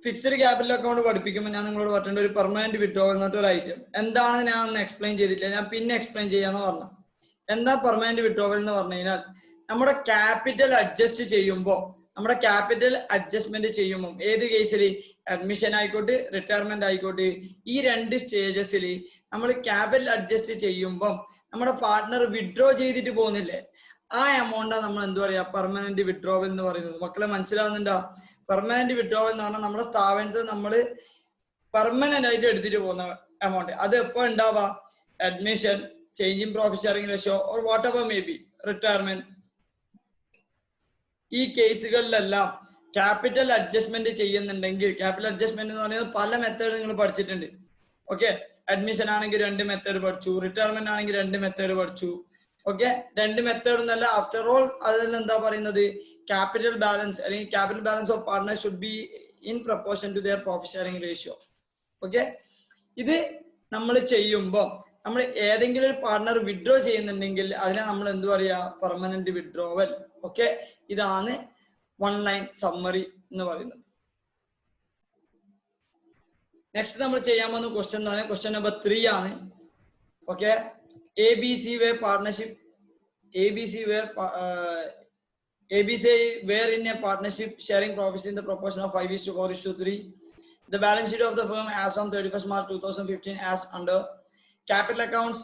Fixed capital account പഠിപ്പിക്കുമ്പോൾ ഞാൻ നിങ്ങളോട് പറഞ്ഞിട്ടുണ്ട് ഒരു പെർമനന്റ് വിഡ്രോവൽ എന്നിട്ട് ഒരു ഐറ്റം എന്താണെന്ന് ഞാൻ ഒന്ന് എക്സ്പ്ലെയിൻ ചെയ്തിട്ടില്ല, ഞാൻ പിന്നെ എക്സ്പ്ലെയിൻ ചെയ്യാന്ന് പറഞ്ഞു. എന്താ പെർമനന്റ് വിഡ്രോവൽ എന്ന് പറഞ്ഞു കഴിഞ്ഞാൽ നമ്മുടെ ക്യാപിറ്റൽ അഡ്ജസ്റ്റ് ചെയ്യുമ്പോൾ, നമ്മുടെ ക്യാപിറ്റൽ അഡ്ജസ്റ്റ്മെന്റ് ചെയ്യുമ്പോൾ ഏത് കേസിൽ അഡ്മിഷൻ ആയിക്കോട്ടെ റിട്ടയർമെന്റ് ആയിക്കോട്ടെ ഈ രണ്ട് സ്റ്റേജസിൽ നമ്മൾ ക്യാപിറ്റൽ അഡ്ജസ്റ്റ് ചെയ്യുമ്പോൾ നമ്മുടെ പാർട്ട്ണർ വിഡ്രോ ചെയ്തിട്ട് പോകുന്നില്ലേ, ആ എമൗണ്ടാണ് നമ്മൾ എന്ത് പറയാ പെർമനന്റ് വിഡ്രോവൽ എന്ന് പറയുന്നത്. മക്കളെ മനസ്സിലാവുന്നുണ്ടോ? പെർമനന്റ് വിഡ്രോവൽ എന്ന് പറഞ്ഞാൽ നമ്മുടെ സ്ഥാപനത്തിൽ നമ്മൾ പെർമനന്റ് ആയിട്ട് എടുത്തിട്ട് പോകുന്ന എമൗണ്ട്. അത് എപ്പോൾ ഉണ്ടാവാ? Admission, change in profit sharing ratio or whatever may be, retirement, ഈ കേസുകളിലെല്ലാം ക്യാപിറ്റൽ അഡ്ജസ്റ്റ്മെന്റ് ചെയ്യുന്നുണ്ടെങ്കിൽ, ക്യാപിറ്റൽ അഡ്ജസ്റ്റ്മെന്റ് എന്ന് പറയുന്നത് പല മെത്തേഡ് നിങ്ങൾ പഠിച്ചിട്ടുണ്ട്. ഓക്കെ, അഡ്മിഷൻ ആണെങ്കിൽ 2 മെത്തേഡ് പഠിച്ചു, റിട്ടയർമെന്റ് ആണെങ്കിൽ 2 മെത്തേഡ് പഠിച്ചു. ഓക്കെ, 2 മെത്തേഡ് എന്നല്ല, ആഫ്റ്റർ ഓൾ അതിൽ എന്താ പറയുന്നത്, ക്യാപിറ്റൽ ബാലൻസ് അല്ലെങ്കിൽ capital balance of partner should be in proportion to their profit sharing ratio. Okay, ഇത് നമ്മൾ ചെയ്യുമ്പോൾ നമ്മൾ ഏതെങ്കിലും ഒരു പാർട്ട്ണർ വിഡ്രോ ചെയ്യുന്നുണ്ടെങ്കിൽ അതിനെ നമ്മൾ എന്ത് പറയാ, പെർമനന്റ് വിഡ്രോവൽ. ഓക്കെ, ഇതാണ് 1 ലൈൻ സമ്മറി എന്ന് പറയുന്നത്. നെക്സ്റ്റ് നമ്മൾ ചെയ്യാൻ പോകുന്ന ക്വസ്റ്റ്യൻ എന്ന് പറയുന്നത് ക്വസ്റ്റ്യൻ നമ്പർ 3 ആണ്. Okay, ABC where partnership, ABC where in a partnership sharing profits in the proportion of 5:4:3. The balance sheet of the firm as on 31st March 2015 as under capital accounts.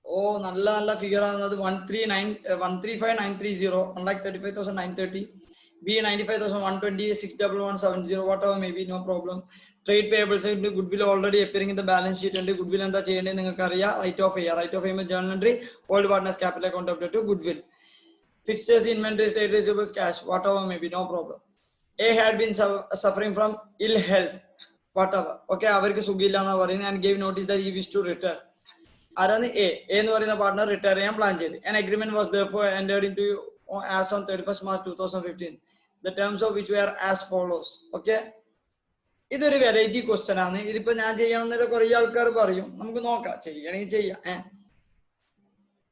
Oh, nalla figure another 135,930, 1,35,930. B 95,120, 61170, whatever maybe, no problem. Trade payables and goodwill already appearing in the balance sheet and goodwill and the chain in the career, right of a journal entry, old partners capital account up to goodwill. Fixtures, inventories, trade receivables, cash, whatever maybe, no problem. A had been suffering from ill health, whatever. Okay, avarku sugilla na parayunnu and gave notice that he wished to retire. Arani A എന്ന് പറയുന്ന partner retire ചെയ്യാൻ plan ചെയ്തു. An agreement was therefore entered into as on 31st March 2015. The terms of which were as follows. Okay, ഇതൊരു variety question ആണ്. ഇതിപ്പോ ഞാൻ ചെയ്യണമെന്നൊക്കെ കുറെ ആൾക്കാർ പറയും, നമുക്ക് നോക്കാം, ചെയ്യണമെങ്കിൽ ചെയ്യാം.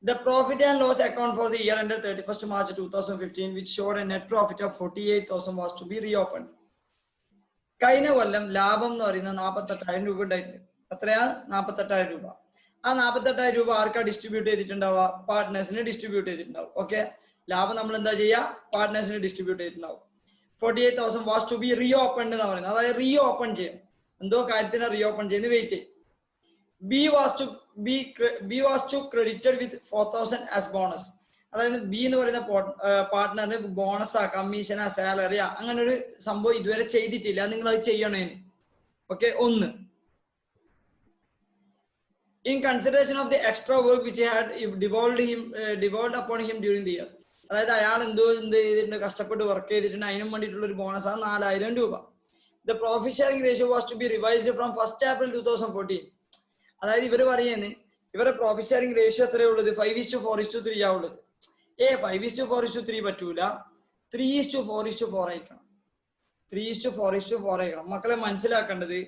The profit and loss account for the year ended 31st March 2015 which showed a net profit of 48,000 was to be reopened. കഴിഞ്ഞ കൊല്ലം ലാഭം എന്ന് പറയുന്നത് 48,000 രൂപ ഉണ്ടായിട്ടുണ്ട്. എത്രയാ? 48,000 രൂപ. ആ 48,000 രൂപ ആർക്കാ ഡിസ്ട്രിബ്യൂട്ട് ചെയ്തിട്ടുണ്ടാവുക? പാർട്ട്നേഴ്സിന് ഡിസ്ട്രിബ്യൂട്ട് ചെയ്തിട്ടുണ്ടാവും. ഓക്കെ, ലാഭം നമ്മൾ എന്താ ചെയ്യുക? പാർട്ട്നേഴ്സിന് ഡിസ്ട്രിബ്യൂട്ട് ചെയ്തിട്ടുണ്ടാവും. 48,000 was to be reopened എന്ന് പറയുന്നത്, അതായത് റീ ഓപ്പൺ ചെയ്യും, എന്തോ കാര്യത്തിന് റീ ഓപ്പൺ ചെയ്യുന്ന wait. B was to credited with 4,000 as bonus. അതായത് ബി എന്ന് പറയുന്ന പാർട്ട്ണറിന് ബോണസാ, കമ്മീഷനാ, സാലറിയാ, അങ്ങനെ ഒരു സംഭവം ഇതുവരെ ചെയ്തിട്ടില്ല, നിങ്ങൾ അത് ചെയ്യണേന്. Okay, 1. In consideration of the extra work which had devolved upon him during the year. അതായത് അയാൾ എന്ത് ചെയ്തിട്ടുണ്ട്, കഷ്ടപ്പെട്ട് വർക്ക് ചെയ്തിട്ടുണ്ട്, അതിനും വേണ്ടിയിട്ടുള്ള ഒരു ബോണസാണ് 4,000 രൂപ. The profit sharing ratio was to be revised from 1st April 2014. അതായത് ഇവര് പറയുന്നത് ഇവരെ പ്രോഫിറ്റ് ഷെയറിംഗ് റേഷ്യോ എത്രയാ ഉള്ളത്? 5:4:3 ആ ഉള്ളത്. 5:4:3 പറ്റൂല, 3:4:4 ആയിരിക്കണം. 3:4:4 ആയിരിക്കണം. മക്കളെ മനസ്സിലാക്കേണ്ടത്,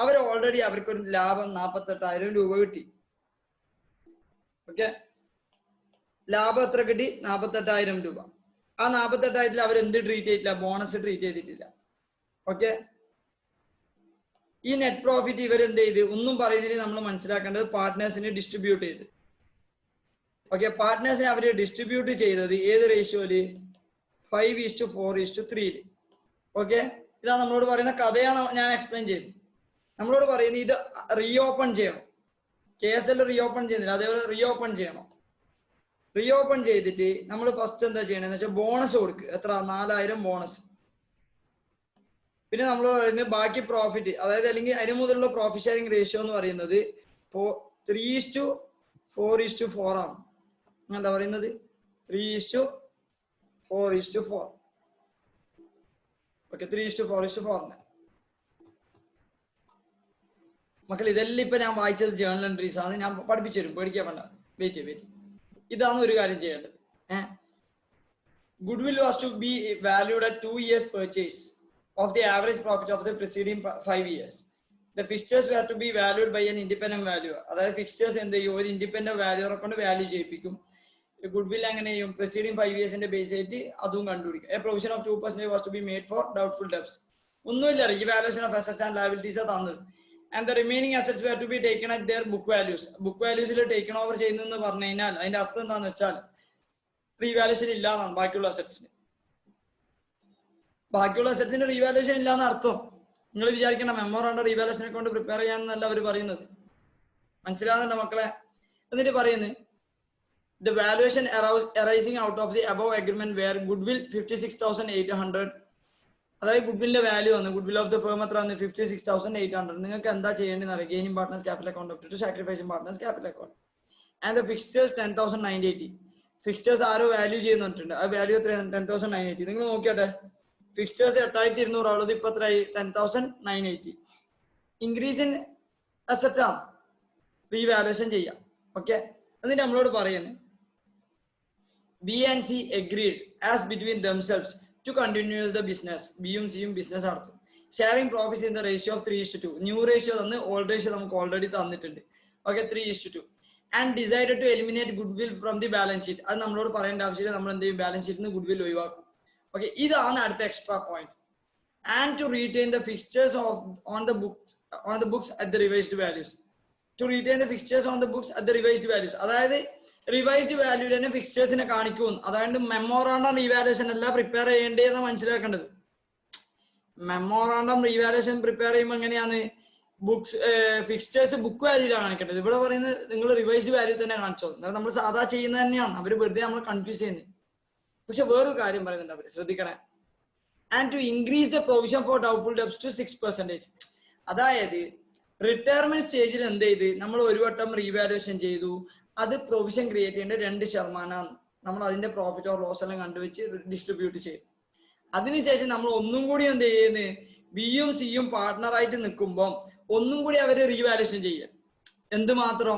അവർ ഓൾറെഡി അവർക്കൊരു ലാഭം 48,000 രൂപ കിട്ടി. ഓക്കെ, ലാഭം എത്ര കിട്ടി? 48,000 രൂപ. ആ 48,000 അവർ എന്ത് ട്രീറ്റ് ചെയ്തിട്ടില്ല? ബോണസ് ട്രീറ്റ് ചെയ്തിട്ടില്ല. ഓക്കെ, ഈ നെറ്റ് പ്രോഫിറ്റ് ഇവർ എന്ത് ചെയ്ത് ഒന്നും പറയുന്നതിന് നമ്മൾ മനസ്സിലാക്കേണ്ടത് പാർട്ട്നേഴ്സിന് ഡിസ്ട്രിബ്യൂട്ട് ചെയ്ത്. ഓക്കെ, പാർട്ട്നേഴ്സിനെ അവർ ഡിസ്ട്രിബ്യൂട്ട് ചെയ്തത് ഏത് റേഷ്യോയില്? 5:4:3. ഓക്കെ, ഇതാ നമ്മളോട് പറയുന്ന കഥയാണ് ഞാൻ എക്സ്പ്ലെയിൻ ചെയ്തു. നമ്മളോട് പറയുന്നത് ഇത് റീ ഓപ്പൺ ചെയ്യണം. കേസിൽ റീ ഓപ്പൺ ചെയ്യുന്നില്ല, അതേപോലെ റീ ഓപ്പൺ ചെയ്യണം. റീ ഓപ്പൺ ചെയ്തിട്ട് നമ്മൾ ഫസ്റ്റ് എന്താ ചെയ്യണമെന്ന് വെച്ചാൽ ബോണസ് കൊടുക്കുക. എത്ര? 4,000 ബോണസ്. പിന്നെ നമ്മൾ പറയുന്നത് ബാക്കി പ്രോഫിറ്റ്, അതായത് അല്ലെങ്കിൽ അതിന് മുതലുള്ള പ്രോഫിറ്റ് ഷെയറിംഗ് റേഷ്യോ എന്ന് പറയുന്നത് 3:4:4 ആണ്. എന്താ പറയുന്നത്? 3:4:4. ഓക്കെ, 3:4:4. മക്കൾ ഇതെല്ലാം ഇപ്പൊ ഞാൻ വായിച്ചത് ജേർണൽ എൻട്രീസ് ആണ്, ഞാൻ പഠിപ്പിച്ചു തരും, പേടിക്കാൻ വേണ്ട. വെയിറ്റ്. ഇതാണ് ഒരു കാര്യം ചെയ്യേണ്ടത്. Goodwill was to be valued at 2 years purchase of the average profit of the preceding 5 years. The fixtures were to be valued by an independent valuer. അതായത് ഫിക്സ്റ്റേഴ്സ് എന്ത് ചെയ്യും? ഒരു ഇൻഡിപെൻഡന്റ് വാല്യൂറെ കൊണ്ട് വാല്യൂ ചെയ്യിപ്പിക്കും. ഗുഡ്വിൽ എങ്ങനെ ചെയ്യും? പ്രിസീഡിംഗ് 5 yearsന്റെ ബേസ് ആയിട്ട് അതും കണ്ടുപിടിക്കും. A provision of 2% was to be made for doubtful debts. ഒന്നുമില്ല, revaluation of assets and liabilities തന്നത്. And the remaining assets were to be taken at their book values. Book വാല്യൂസിൽ taken over ചെയ്യുന്നതെന്ന് പറഞ്ഞു കഴിഞ്ഞാൽ അതിന്റെ അർത്ഥം എന്താണെന്ന് വെച്ചാൽ റീവാലുവേഷൻ ഇല്ലാന്നാണ് ബാക്കിയുള്ള അസറ്റ്സിന്. ബാക്കിയുള്ള അസറ്റ്സിന്റെ റീവാലുവേഷൻ ഇല്ലാന്ന് അർത്ഥം. നിങ്ങൾ വിചാരിക്കണം മെമ്മോറാണ്ടം റീവാലുവേഷൻ അക്കൗണ്ട് പ്രിപ്പയർ ചെയ്യാന്നല്ല അവർ പറയുന്നത്. മനസ്സിലാകുന്നുണ്ടോ മക്കളെ? എന്നിട്ട് പറയുന്നത് the valuation arising out of the above agreement where goodwill 56,800. അതായത് ഗുഡ്വില്ലിന്റെ വാല്യൂ ആണ്, ഗുഡ്വിൽ ഓഫ് ദ ഫേം എത്ര ആണ്? 56,800. നിങ്ങൾക്ക് എന്താ ചെയ്യേണ്ടതെന്ന് അറിയാം. Gaining partners capital account to sacrificing partners capital account. And the fixtures 10,980. Fixtures ആരോ വാല്യൂ ചെയ്യുന്നുണ്ട്. ആ വാല്യൂ എത്രയാണ്? 10,980. നിങ്ങൾ നോക്കിയാട്ടെ, ഫിക്സ്ചേഴ്സ് 8,200 ഉള്ളത് ഇപ്പൊ എത്രയായി? 10,980. ഇൻക്രീസ് ഇൻ അസറ്റ് ആണ്, റീവാലുവേഷൻ ചെയ്യാം. ഓക്കെ, എന്നിട്ട് നമ്മളോട് പറയുന്നത് B and C agreed as between themselves to continue the business. B യും C യും ബിസിനസ് നടത്തും. Sharing profits in the ratio of 3:2. New ratio തന്ന് ഓൾഡ് റേഷ്യോ നമുക്ക് ഓൾറെഡി തന്നിട്ടുണ്ട്. Okay, 3:2. And decided to eliminate goodwill from the balance sheet. അത് നമ്മളോട് പറയേണ്ട ആവശ്യമില്ല, നമ്മൾ എന്ത് ചെയ്യും? ബാലൻസ് ഷീറ്റിൽ നിന്ന് ഗുഡ്വിൽ ഒഴിവാക്കും. ഓക്കെ, ഇതാണ് അടുത്ത extra point. And to retain the fixtures on the books at the revised values. To retain the fixtures on the books at the revised values. അതായത് റിവൈസ്ഡ് വാല്യൂ തന്നെ ഫിക്സ്ചേഴ്സിനെ കാണിക്കും. അതായത് മെമ്മോറാണ്ടം റീവാലുവേഷൻ അല്ല prepare ചെയ്യേണ്ടതെന്ന് മനസ്സിലാക്കേണ്ടത്. മെമ്മോറാണ്ടം റീവാലുവേഷൻ പ്രിപ്പയർ ചെയ്യുമ്പോൾ എങ്ങനെയാണ്? ബുക്സ് ഫിക്സ്ചേഴ്സ് ബുക്ക് വാല്യൂലാണ് കാണിക്കേണ്ടത്. ഇവിടെ പറയുന്നത് നിങ്ങൾ റിവൈസ്ഡ് വാല്യൂ തന്നെ കാണിച്ചോ. എന്നാൽ നമ്മൾ സാധാ ചെയ്യുന്നത് തന്നെയാണ്. അവർ വെറുതെ നമ്മൾ കൺഫ്യൂസ് ചെയ്യുന്നത്. പക്ഷെ വേറൊരു കാര്യം പറയുന്നുണ്ട് അവർ, ശ്രദ്ധിക്കണേ. And to increase the provision for doubtful debts to 6%. അതായത് റിട്ടയർമെന്റ് സ്റ്റേജിൽ എന്ത് ചെയ്ത് നമ്മൾ ഒരു വട്ടം റീവാലുവേഷൻ ചെയ്തു, അത് പ്രൊവിഷൻ ക്രിയേറ്റ് ചെയ്യേണ്ട 2% നമ്മൾ അതിന്റെ പ്രോഫിറ്റ് ഓർ ലോസ് എല്ലാം കണ്ടുവെച്ച് ഡിസ്ട്രിബ്യൂട്ട് ചെയ്യും. അതിനുശേഷം നമ്മൾ ഒന്നും കൂടി എന്ത് ചെയ്യുന്നത്? ബിയും സിയും പാർട്ട്ണറായിട്ട് നിൽക്കുമ്പോൾ ഒന്നും കൂടി അവര് റീവാലുവേഷൻ ചെയ്യുക. എന്തുമാത്രം?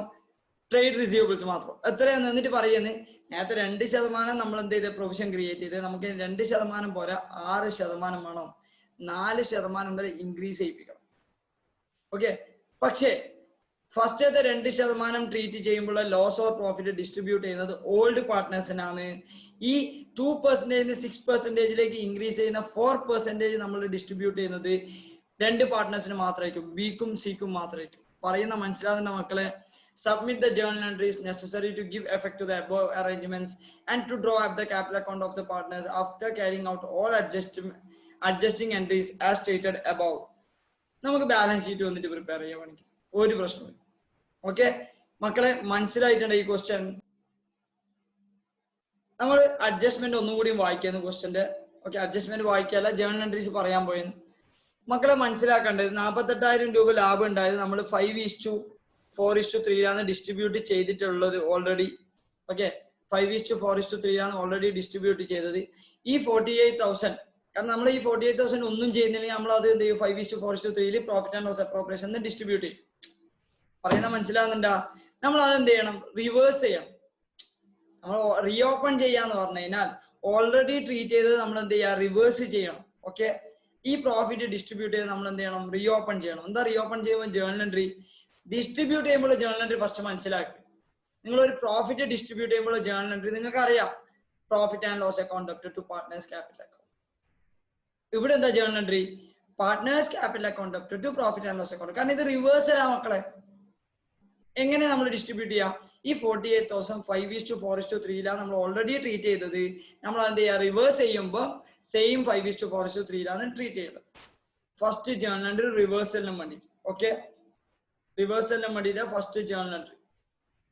ട്രേഡ് റിസീവബിൾസ് മാത്രം. എത്രയാന്ന് എന്നിട്ട് പറയുന്നത്, നേരത്തെ 2% നമ്മൾ എന്ത് ചെയ്ത് പ്രൊവിഷൻ ക്രിയേറ്റ് ചെയ്ത്, നമുക്ക് 2% പോരാ, 6% വേണം, 4% വരെ ഇൻക്രീസ് ചെയ്യിപ്പിക്കണം. ഓക്കെ, പക്ഷേ ഫസ്റ്റത്തെ 2% ട്രീറ്റ് ചെയ്യുമ്പോൾ ലോസ് ഓർ പ്രോഫിറ്റ് ഡിസ്ട്രിബ്യൂട്ട് ചെയ്യുന്നത് ഓൾഡ് പാർട്ട്നേഴ്സിനാണ്. ഈ 2% 6%ലേക്ക് ഇൻക്രീസ് ചെയ്യുന്ന 4% നമ്മൾ ഡിസ്ട്രിബ്യൂട്ട് ചെയ്യുന്നത് 2 പാർട്ട്നേഴ്സിന് മാത്രമായിരിക്കും, ബിക്കും സിക്കും മാത്രമായിരിക്കും. പറയുന്ന മനസ്സിലാകുന്ന മക്കളെ? Submit the journal entries necessary to give effect to the above arrangements and to draw up the capital account of the partners after carrying out all adjusting entries as stated above. നമുക്ക് balance sheet വന്നിട്ട് prepare ചെയ്യാൻ വേണമെങ്കിൽ ഒരു പ്രശ്നമില്ല. Okay മക്കളെ, മനസ്സിലായിട്ടുണ്ട് ഈ question? നമ്മൾ അഡ്ജസ്റ്റ്മെന്റ് ഒന്നും കൂടി വായിക്കുന്നു ക്വസ്റ്റ്യന്റെ. ഓക്കെ, അഡ്ജസ്റ്റ്മെന്റ് വായിക്കാല്ല, ജേർണൽ എൻട്രീസ് പറയാൻ പോയെന്ന്. മക്കളെ മനസ്സിലാക്കേണ്ടത് 48,000 രൂപ ലാഭം ഉണ്ടായത് നമ്മൾ 5:4:3 ഡിസ്ട്രിബ്യൂട്ട് ചെയ്തിട്ടുള്ളത് ഓൾറെഡി. ഓക്കെ, 5:4:3 ഓൾറെഡി ഡിസ്ട്രിബ്യൂട്ട് ചെയ്തത്. ഈ 48,000, കാരണം നമ്മൾ ഈ 48,000 ഒന്നും ചെയ്യുന്നില്ലെങ്കിൽ നമ്മൾ അത് എന്ത് ചെയ്യും? 5:4:3 profit and loss appropriation distribute ചെയ്യും. പറയുന്ന മനസ്സിലാകുന്നുണ്ടാ? നമ്മൾ അത് എന്ത് ചെയ്യണം? റിവേഴ്സ് ചെയ്യണം. നമ്മൾ റീഓപ്പൺ ചെയ്യാന്ന് പറഞ്ഞു കഴിഞ്ഞാൽ ഓൾറെഡി ട്രീറ്റ് ചെയ്തത് നമ്മൾ എന്ത് ചെയ്യുക? റിവേഴ്സ് ചെയ്യണം. ഓക്കെ, ഈ പ്രോഫിറ്റ് ഡിസ്ട്രിബ്യൂട്ട് ചെയ്ത് നമ്മൾ എന്ത് ചെയ്യണം? റീഓപ്പൺ ചെയ്യണം. എന്താ റീഓപ്പൺ ചെയ്യുമ്പോൾ? ജേർണൽ എൻട്രി ഡിസ്ട്രിബ്യൂട്ട് ചെയ്യുമ്പോൾ ജേർണൽ എൻട്രി ഫസ്റ്റ് മനസ്സിലാക്കി. നിങ്ങൾ ഒരു പ്രോഫിറ്റ് ഡിസ്ട്രിബ്യൂട്ട് ചെയ്യുമ്പോൾ ജേർണൽ എൻട്രി നിങ്ങൾക്ക് അറിയാം, profit and loss account up to partners capital account. ഇവിടെ എന്താ journal entry? Partners capital account up to profit and loss account. കാരണം ഇത് റിവേഴ്സലാ മക്കളെ. എങ്ങനെ നമ്മൾ ഡിസ്ട്രിബ്യൂട്ട് ചെയ്യാം? ഈ 48,000 5:4:3 നമ്മൾ ഓൾറെഡി ട്രീറ്റ് ചെയ്തത് നമ്മൾ എന്ത് ചെയ്യുക? റിവേഴ്സ് ചെയ്യുമ്പോൾ സെയിം 5:4:3 ട്രീറ്റ് ചെയ്തത്. ഫസ്റ്റ് ജേർണൽ എൻട്രി റിവേഴ്സലിനും വേണ്ടി. ഓക്കെ, റിവേഴ്സലിനും വേണ്ടിയിട്ട് ഫസ്റ്റ് ജേർണൽ എൻട്രി.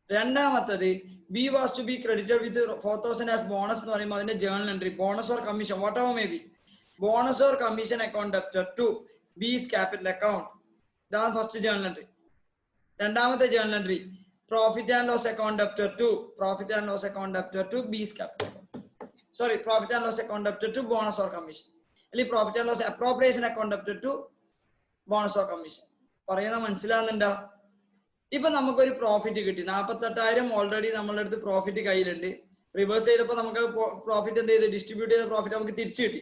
രണ്ടാമത്തത് B was to be credited with 4,000 as bonus എന്ന് പറയുമ്പോൾ അതിന്റെ journal entry bonus or commission whatever may be, bonus or commission account debited to B's capital account. ഇതാണ് ഫസ്റ്റ് ജേർണൽ എൻട്രി. രണ്ടാമത്തെ journal entry profit and loss account debited to B's capital account. Sorry, profit and loss account debited to bonus or commission, അല്ലെങ്കിൽ profit and loss appropriation account debited to bonus or commission. പറയുന്ന മനസ്സിലാകുന്നുണ്ടോ? ഇപ്പൊ നമുക്കൊരു profit കിട്ടി, 48,000 already നമ്മളുടെ അടുത്ത് profit കയ്യിലുണ്ട്. Reverse ചെയ്തപ്പോൾ നമുക്ക് പ്രോഫിറ്റ് എന്ത് ചെയ്ത്? ഡിസ്ട്രിബ്യൂട്ട് ചെയ്ത പ്രോഫിറ്റ് നമുക്ക് തിരിച്ചു കിട്ടി.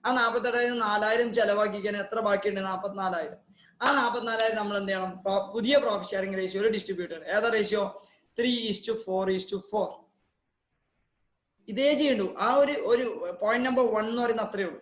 ആ 48,000 4,000 ചെലവാക്കിക്കാൻ എത്ര ബാക്കിയുണ്ട്? 44,000. ആ 44,000 നമ്മൾ എന്ത് ചെയ്യണം? പുതിയ പ്രോഫിറ്റ് ഷെയറിംഗ് റേഷ്യോയിൽ ഡിസ്ട്രിബ്യൂട്ട് ചെയ്യണം. ഏതാ റേഷ്യോ? 3:4:4. ഇതേ ചെയ്യണ്ടു. ആ ഒരു പോയിന്റ് നമ്പർ 1 എന്ന് പറയുന്നത് അത്രയേ ഉള്ളൂ.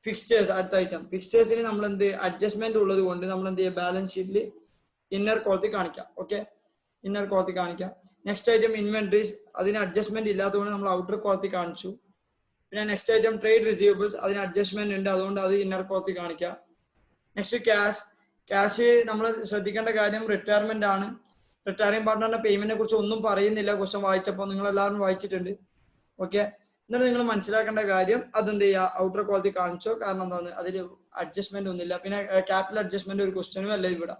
ഫിക്സ്റ്റേഴ്സ് അടുത്ത ഐറ്റം. ഫിക്സ്റ്റേഴ്സിന് നമ്മൾ എന്ത് അഡ്ജസ്റ്റ്മെന്റ് ഉള്ളത് കൊണ്ട് നമ്മൾ എന്ത് ചെയ്യുക ബാലൻസ് ഷീറ്റിൽ ഇന്നർ കോളത്തിൽ കാണിക്കാം. ഓക്കെ, ഇന്നർ കോളത്തിൽ കാണിക്കാം. നെക്സ്റ്റ് ഐറ്റം ഇൻവെന്ററീസ്, അതിന് അഡ്ജസ്റ്റ്മെന്റ് ഇല്ലാത്തതുകൊണ്ട് നമ്മൾ ഔട്ടർ കോളത്തിൽ കാണിച്ചു. പിന്നെ നെക്സ്റ്റ് ഐറ്റം ട്രേഡ് റിസീവബിൾസ്, അതിന് അഡ്ജസ്റ്റ്മെന്റ് ഉണ്ട്, അതുകൊണ്ട് അത് ഇന്നർ കോളത്തിൽ കാണിക്കാം. നെക്സ്റ്റ് ക്യാഷ് നമ്മൾ ശ്രദ്ധിക്കേണ്ട കാര്യം റിട്ടയർമെന്റ് ആണ്. റിട്ടയറിംഗ് പാർട്ട്ണറിന്റെ പേയ്മെന്റിനെ കുറിച്ച് ഒന്നും പറയുന്നില്ല. ക്വസ്റ്റ്യൻ വായിച്ചപ്പോൾ നിങ്ങൾ എല്ലാവരും വായിച്ചിട്ടുണ്ട്. ഓക്കെ, എന്നിട്ട് നിങ്ങൾ മനസ്സിലാക്കേണ്ട കാര്യം അതെന്ത് ചെയ്യുക ഔട്ടർ കോളത്തിൽ കാണിച്ചോ, കാരണം എന്താണ് അതിൽ അഡ്ജസ്റ്റ്മെന്റ് ഒന്നുമില്ല. പിന്നെ ക്യാപിറ്റൽ അഡ്ജസ്റ്റ്മെന്റ് ഒരു ക്വസ്റ്റ്യനും അല്ല ഇവിടെ.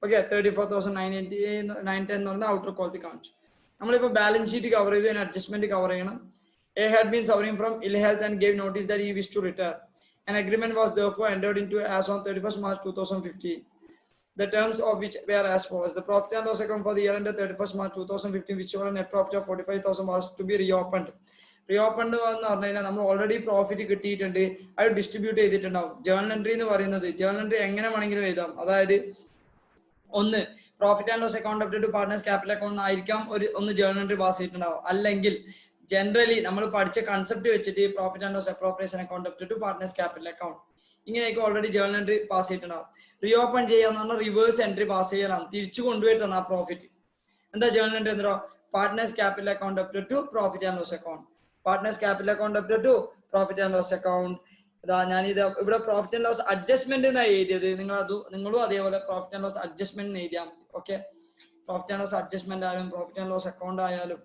ഓക്കെ, 34,910 എന്ന് പറഞ്ഞാൽ ഔട്ടർ കോളത്തിൽ കാണിച്ചു. നമ്മളിപ്പോൾ ബാലൻസ് ഷീറ്റ് കവർ ചെയ്ത് അതിന് അഡ്ജസ്റ്റ്മെന്റ് കവർ ചെയ്യണം. A had been suffering from ill health and gave notice that he wished to retire. An agreement was therefore entered into as on 31st March 2015. The terms of which were as follows: the profit and loss account for the year ended 31st March 2015, which showed a net profit of 45,000, was to be reopened. Reopened എന്ന് പറഞ്ഞു കഴിഞ്ഞാൽ നമ്മൾ already profit കിട്ടിയിട്ടുണ്ട്, അത് distribute ചെയ്തിട്ടുണ്ടാവും. Journal entry എന്ന് പറയുന്നത് journal entry എങ്ങനെ വേണമെങ്കിലും എഴുതാം. അതായത് ഒന്ന് profit and loss account update to partners capital account ആയിരിക്കാം ഒന്ന് ജേർണൽ എൻട്രി പാസ് ചെയ്തിട്ടുണ്ടാവും. അല്ലെങ്കിൽ ജനറലി നമ്മൾ പഠിച്ച കൺസെപ്റ്റ് വെച്ചിട്ട് profit and loss appropriation account update to partners capital account ഇങ്ങനെയൊക്കെ ഓൾറെഡി ജേർണൽ എൻട്രി പാസ് ചെയ്തിട്ടുണ്ടാവും. റീഓപ്പൺ ചെയ്യാന്ന് പറഞ്ഞാൽ റിവേഴ്സ് എൻട്രി പാസ് ചെയ്യലാണ്, തിരിച്ചു കൊണ്ടുപോയിട്ടാണ് ആ പ്രോഫിറ്റ്. എന്താ ജേർണൽ എൻട്രി എന്തോ partners capital account update to profit and loss account, partners capital account update to profit and loss account. ഇതാ ഞാനിത് ഇവിടെ പ്രോഫിറ്റ് ആൻഡ് ലോസ് അഡ്ജസ്റ്റ്മെന്റ് എന്നാണ് എഴുതിയത്. നിങ്ങളും അതേപോലെ പ്രോഫിറ്റ് ആൻഡ് ലോസ് അഡ്ജസ്റ്റ്മെന്റ് എഴുതിയാൽ മതി. Okay, profit and loss adjustment ആയാലും പ്രോഫിറ്റ് ആൻഡ് ലോസ് അക്കൗണ്ട് ആയാലും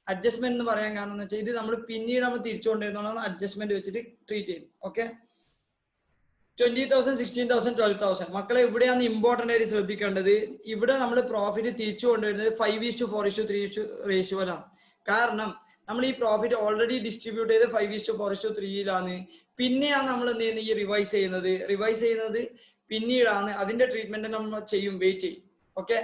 അഡ്ജസ്റ്റ്മെന്റ് എന്ന് പറയാൻ കാരണം എന്ന് വെച്ചാൽ ഇത് നമ്മൾ പിന്നീട് നമ്മൾ തിരിച്ചുകൊണ്ടിരുന്നോളാം അഡ്ജസ്റ്റ്മെന്റ് വെച്ചിട്ട് ട്രീറ്റ് ചെയ്യും. ഓക്കെ, 20,000, 16,000, 12,000 മക്കളെ ഇവിടെയാണ് ഇമ്പോർട്ടന്റ് ആയിട്ട് ശ്രദ്ധിക്കേണ്ടത്. ഇവിടെ നമ്മൾ പ്രോഫിറ്റ് തിരിച്ചു കൊണ്ടുവരുന്നത് 5:4:3 റേഷ്യോയിലാണ്. കാരണം നമ്മൾ ഈ പ്രോഫിറ്റ് ഓൾറെഡി ഡിസ്ട്രിബ്യൂട്ട് ചെയ്ത് 5:4:3 പിന്നെയാണ് നമ്മൾ എന്ത് ചെയ്യുന്നത് ഈ റിവൈസ് ചെയ്യുന്നത് പിന്നീടാണ്. അതിന്റെ ട്രീറ്റ്മെന്റ് നമ്മൾ ചെയ്യും, വെയിറ്റ് ചെയ്യും. ഓക്കെ,